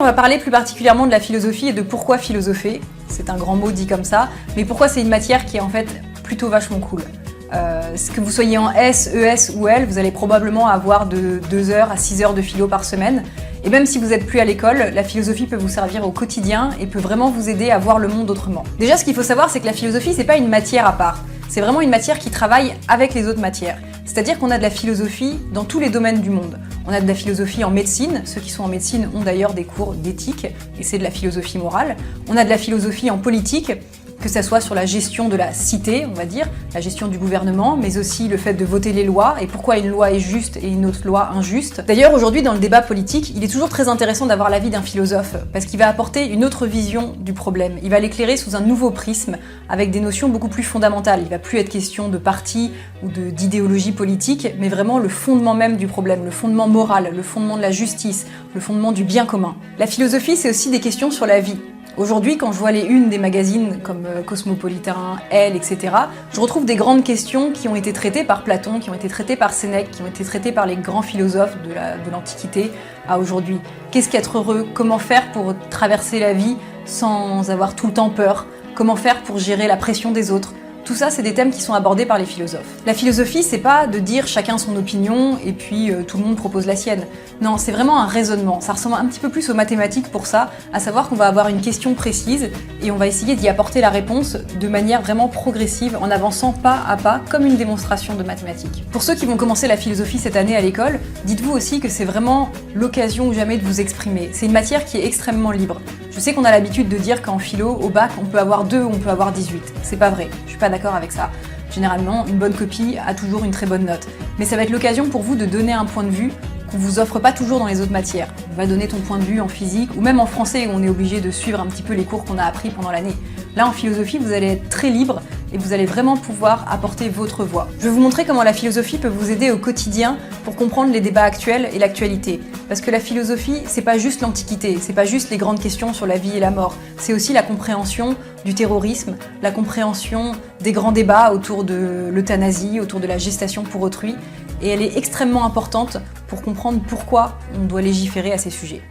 va parler plus particulièrement de la philosophie et de pourquoi philosopher. C'est un grand mot dit comme ça, mais pourquoi c'est une matière qui est en fait plutôt vachement cool. Que vous soyez en S, ES ou L, vous allez probablement avoir de 2 heures à 6 heures de philo par semaine. Et même si vous n'êtes plus à l'école, la philosophie peut vous servir au quotidien et peut vraiment vous aider à voir le monde autrement. Déjà, ce qu'il faut savoir, c'est que la philosophie, c'est pas une matière à part. C'est vraiment une matière qui travaille avec les autres matières. C'est-à-dire qu'on a de la philosophie dans tous les domaines du monde. On a de la philosophie en médecine, ceux qui sont en médecine ont d'ailleurs des cours d'éthique, et c'est de la philosophie morale. On a de la philosophie en politique, que ça soit sur la gestion de la cité, on va dire, la gestion du gouvernement, mais aussi le fait de voter les lois, et pourquoi une loi est juste et une autre loi injuste. D'ailleurs, aujourd'hui, dans le débat politique, il est toujours très intéressant d'avoir l'avis d'un philosophe, parce qu'il va apporter une autre vision du problème. Il va l'éclairer sous un nouveau prisme, avec des notions beaucoup plus fondamentales. Il va plus être question de parti ou d'idéologie politique, mais vraiment le fondement même du problème, le fondement moral, le fondement de la justice, le fondement du bien commun. La philosophie, c'est aussi des questions sur la vie. Aujourd'hui, quand je vois les unes des magazines comme Cosmopolitain, Elle, etc., je retrouve des grandes questions qui ont été traitées par Platon, qui ont été traitées par Sénèque, qui ont été traitées par les grands philosophes de l'Antiquité à aujourd'hui. Qu'est-ce qu'être heureux? Comment faire pour traverser la vie sans avoir tout le temps peur? Comment faire pour gérer la pression des autres? Tout ça, c'est des thèmes qui sont abordés par les philosophes. La philosophie, c'est pas de dire chacun son opinion et puis tout le monde propose la sienne. Non, c'est vraiment un raisonnement. Ça ressemble un petit peu plus aux mathématiques pour ça, à savoir qu'on va avoir une question précise et on va essayer d'y apporter la réponse de manière vraiment progressive, en avançant pas à pas, comme une démonstration de mathématiques. Pour ceux qui vont commencer la philosophie cette année à l'école, dites-vous aussi que c'est vraiment l'occasion ou jamais de vous exprimer. C'est une matière qui est extrêmement libre. Je sais qu'on a l'habitude de dire qu'en philo, au bac, on peut avoir 2 ou on peut avoir 18. C'est pas vrai, je suis pas d'accord avec ça. Généralement, une bonne copie a toujours une très bonne note. Mais ça va être l'occasion pour vous de donner un point de vue qu'on vous offre pas toujours dans les autres matières. On va donner ton point de vue en physique, ou même en français où on est obligé de suivre un petit peu les cours qu'on a appris pendant l'année. Là, en philosophie, vous allez être très libre et vous allez vraiment pouvoir apporter votre voix. Je vais vous montrer comment la philosophie peut vous aider au quotidien pour comprendre les débats actuels et l'actualité. Parce que la philosophie, c'est pas juste l'Antiquité, c'est pas juste les grandes questions sur la vie et la mort, c'est aussi la compréhension du terrorisme, la compréhension des grands débats autour de l'euthanasie, autour de la gestation pour autrui, et elle est extrêmement importante pour comprendre pourquoi on doit légiférer à ces sujets.